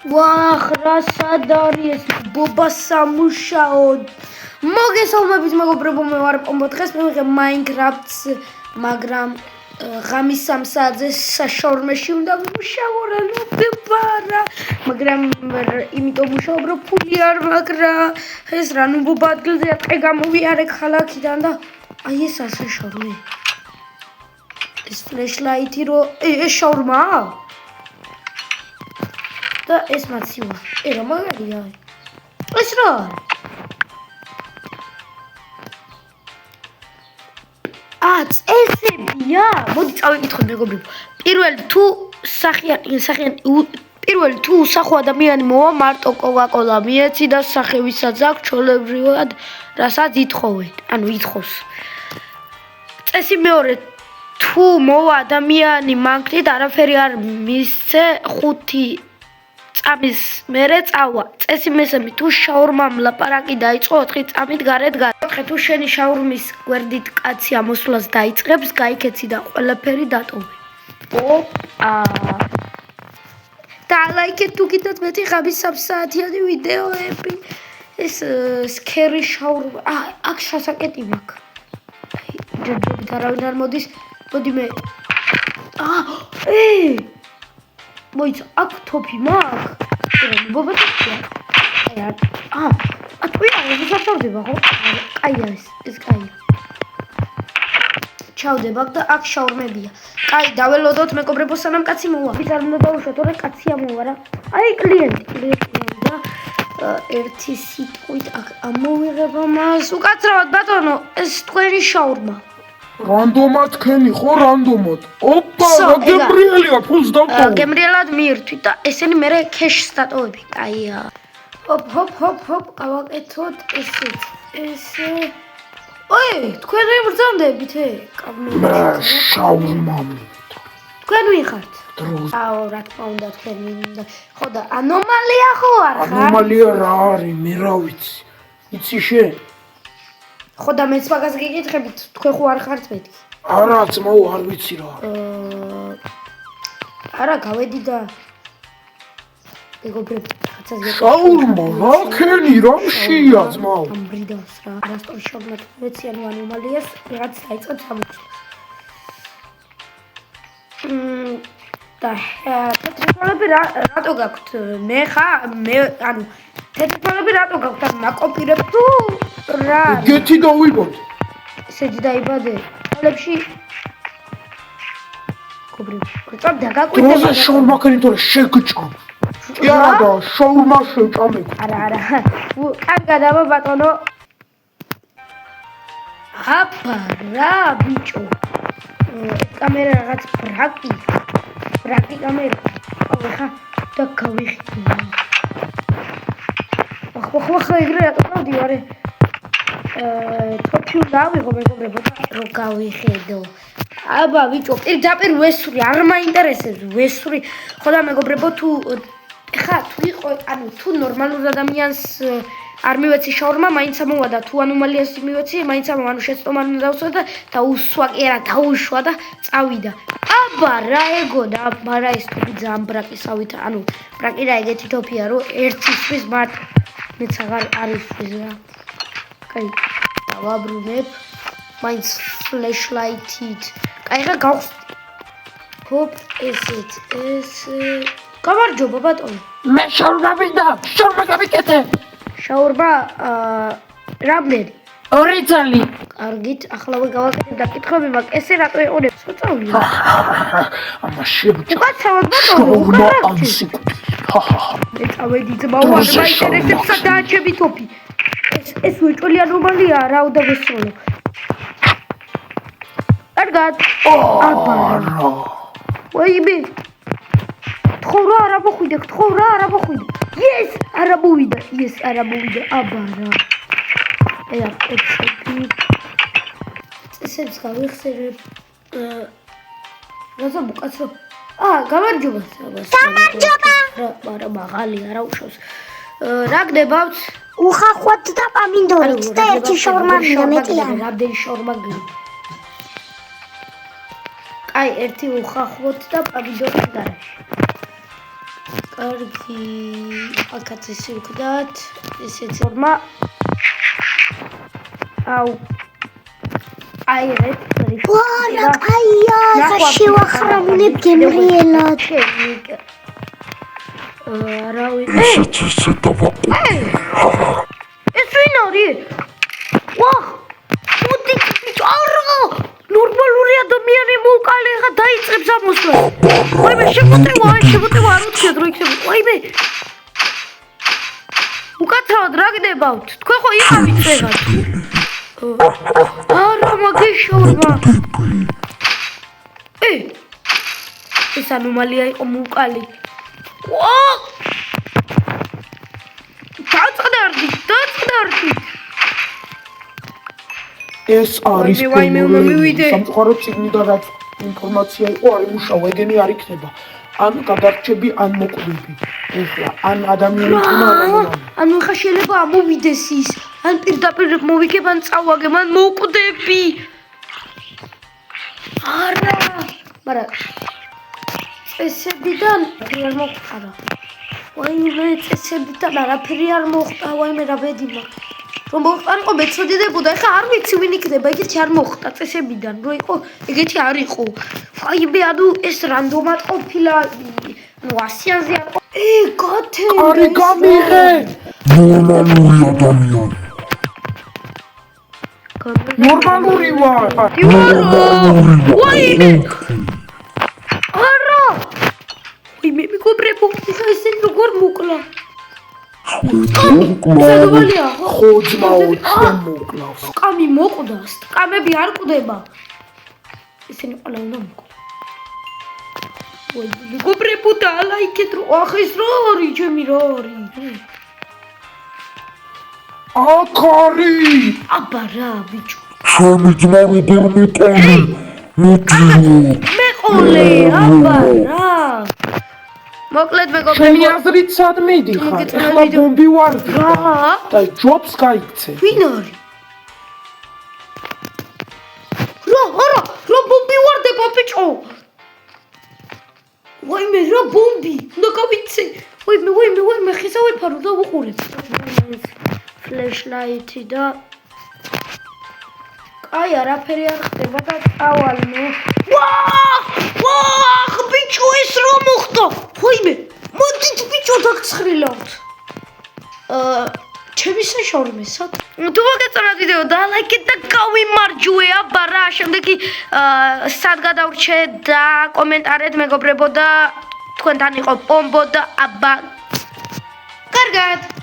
ვახ, რა სად არის ეს ბობა სამუშაო? მოგესალმებით მეგობრებო, მე ვარ პომბო, დღეს მივიღე Minecraft-ს, მაგრამ ღამის 3 საათზე საშაურმეში უნდა ვიმუშაო რა ნუბებარა, მაგრამ იმიტომ ვმუშაობ, რომ ფული არ მაგრა, ეს რა ნუბობა ადგილზეა, ტყე გამოვიარე ქალაქიდან და აი ეს საშაურმე. ეს ფლეშლაითი რო ეს შაურმაა? და ეს მაცივა. რა მაგარია. ეს რა? წესებია? მოდი წავიკითხოთ მეგობრებო. პირველი თუ სახო ადამიანი მოვა მარტო კოკა-კოლა მიეცი და სახევისაც აქვს ჩვეულებრივად, რასაც ითხოვეთ. ანუ ითხოვს. წესი მეორე თუ მოვა ადამიანი მანქნით არაფერი არ მისცე 5 წამის მერე წავა. წესი მესამე თუ შაურმამ ლაპარაკი დაიწყო 4 წამით გარეთ გა. 4 თუ შენი შაურმის გვერდით კაცი ამოსვლას დაიწყებს, გაიქეცი და ყველაფერი დატოვე. ოპა. და ლაიქეთ თუ კიდევ მეტი ღამის 3 საათიანი ვიდეოები. ეს სკერი შაურმა. აქ შასაკეტი მაქვს. ჯერჯერობით არავინ არ მოდის. მოდი მე. მოიცა, აქ თოფი მაქვს. ბობა თოფია. ტყვია, ეს გასავდება ხო? კაია ეს კაია. ჩავდება და აქ შაურმებია. კაი, დაველოდოთ მეგობრებო, სანამ კაცი მოვა. ის არ უნდა დაუშვათ, თორე კაცია მოვა რა. აი კლიენტი და ერთი სიტყვით აქ ამოვიღება მას. უკაცრავად ბატონო, ეს თქვენი შაურმა. რანდომად ქენი ხო რანდომად. ოპა, რა გემრიელია, ფულს დავტოვე. გემრიელად მიირთვით და ესენი მე ქეშს დატოვები. კაია. ჰოპ, გავაკეთოთ ესეც. ესე. თქვენ ვიბრძანდებით, შაურმა. თქვენ ვიხართ? რა თქმა უნდა, თქვენ მინდა. ხო და ანომალია ხო არ ხარ? ანომალია რა არის, მე რა ვიცი. იცი შენ? ხო და მეც მაგას გიკითხებით, თქვენ ხო არ ხართ მეთქი? არა, ძმაო, არ ვიცი რა. არა, გავედი და მეგობრებო, შაურმა, რა ქენი, რა მშია, ძმაო. ამბრიდავს რა. არასწორი შაურმა მეციანი ანომალიას რაღაც დაიწყო ჩამოწვა. და თეთრფოლები რატო გაქვთ? მე თეთრფოლები რატო გაქვთ? ან ნაკოპირებ თუ რა? გეთი დავიბადე. ესეთი დაიბადე. ფოლებში გობრები, წამ დაგაკვირდე. დროზე შაურმა ქენი თორე შეგჭამ. არა და შაურმა შეჭამე. არა. კარგად აბა ბატონო. აბა რა ბიჭო. კამერა რაღაც ბრაკი კამერა. ხა და გავიხდი. ახლა ეგრე რატო დავდივარე? თოქიუ დავიღო მეგობრებო და რო გავიხედო. აბა ბიჭო, პირდაპირ ვესური, არ მაინტერესებს ვესური. ხო და მეგობრებო, თუ იყო, ანუ თუ ნორმალურ ადამიანს არ მივეცი შაურმა, მაინც ამოვადა. თუ ანომალიას მივეცი, მაინც ანუ შეცდომა უნდა დავსვა და დაუსვა კი არა, დაუშვა და წავიდა. აბა რა ეგოდა, მაგრამ ეს თოფი ძალიან ბრაკისავით, ანუ ბრაკი რა ეგეთი თოფია, რომ ერთისთვის მარტო მეც აღარ არის რა. კაი, დავაბრუნებ. მაინც ფლეშლაითით. კაი, რა გავხსნი. ჰოპ, ესეც. გამარჯობა ბატონო. მე შაურმა მინდა, შაურმა გავიკეთე. შაურმა რამდენი? 2 წელი. კარგით, ახლა გავაკეთებ დაკითხვები, მაგრამ ესე რატო ეყურებს? წავიდა. ამა შევჭა. უკაცრავად ბატონო, შაურმა ამსიკუთი. მე წავედი ძმაო, არ მაინტერესებს სადააჩები თოფი. ეს უეჭველი ანომალია, რა უნდა ვესწავლო. კარგად. აბა. ვაიმე. თხოვ რა არ ამოხვიდე. Yes, არა მოვიდა. აბა რა. წესებს გავიხსენებ. რაზა მოკაცრო. გამარჯობა. გამარჯობა. რა მაღალია რა უშავს. რა გდებავთ? უხახვად და პამინდორით და ერთი შაურმა მინდა მეტი არა. რამდენი შაურმა გინდა? კაი, ერთი უხახვოთ და პამინდორით გარეშე. კარგი. აქაც ისე ვქდათ. ესეც ფორმა. აუ. აი ეს ვარა კაია, შევახრამუნებ გემრიელად. ესე დავაყო. ეს ვინ არის? ვაჰ! მოდი ბიჭო, არა! ნორმალური ადამიანი მოვკალე, ხა დაიწყებს ამოსვლას. ვაიმე, შემოტევა, არ უცხიათ რო იქნება. ვაიმე. უკაცრავად რა გდებავთ? თქვენ ხო იყავით წეგად? არა, მაგეშორმა. ეს ანომალია იყო მოვკალი. ვაჰ! დაწყდარდი. ეს არის ვაიმე, მივიდე. სამწუხარო წიგნიდან რაც ინფორმაცია იყო არ იმუშავა, ეგენი არ იქნება. ან გადარჩები, ან მოკვდები. ეხლა ან ადამიანი თუნა ან ანომალია. ანუ ხა შეიძლება ამოვიდეს ის. ან პირდაპირ მოვიგებ, ან წავაგებ, ან მოკვდები. არა, მაგრამ წესებიდან არ მოხდა. ვაიმე, წესებიდან არაფერი არ მოხდა, ვაიმე რა ბედი მაქვს. რომ მოყანყო მეცოდინებოდა, ეხლა არ ვიცი ვინ იქნება, ეგეთი არ მოხდა წესებიდან, რო იყო, ეგეთი არ იყო. ვაიმე, ანუ ეს რანდომად ყოფილა, ანუ 100-ზე არ ყო. გათე. არი გამიღე. ნორმალური ადამიანი. ნორმალური ვარ. ვაიმე. არა. ვაიმე, მეგობრებო, ეხლა ესენი როგორ მოკლა? მოკლა. ხო ძმაო, ჩვენ მოკლავს. კამი მოკვდა, კამები არ კვდება. ესენი ყველა უნდა მოკვდა. ვაი, მეგობრებო, დაალაიქეთ რო ახ ეს რა არის, ჩემი რა არის? აქ არის. აბა რა, ბიჭო. ჩემი ძმა როგორ მიყოლე? მეყოლე, აბა რა. მოკლედ ჩემი მეგობრებო, აზრით სად მიდიხარ? ეხლა ბომბი ვარდი. რა? და ჯობს გაიქცე. ვინ არის? რა ბომბი ვარდება ბიჭო? ვაიმე, რა ბომბი? უნდა გავიცე. ვაიმე, ხისა ვიფარო და ვუყურებ. ფლეშლაითი და აი არაფერი არ ხდება და წავალ. ვაჰ, ბიჭო, ეს რა მოხდა? ვაიმე, მოდით ბიჭო დაგცხრილავთ. ჩემი საშორმე სად? თუ მოგეწონათ ვიდეო და ლაიქეთ და გავიმარჯვე, აბა რა, შემდეგი სად გადავრჩე და კომენტარეთ მეგობრებო და თქვენთან იყო პომბო და აბა კარგად.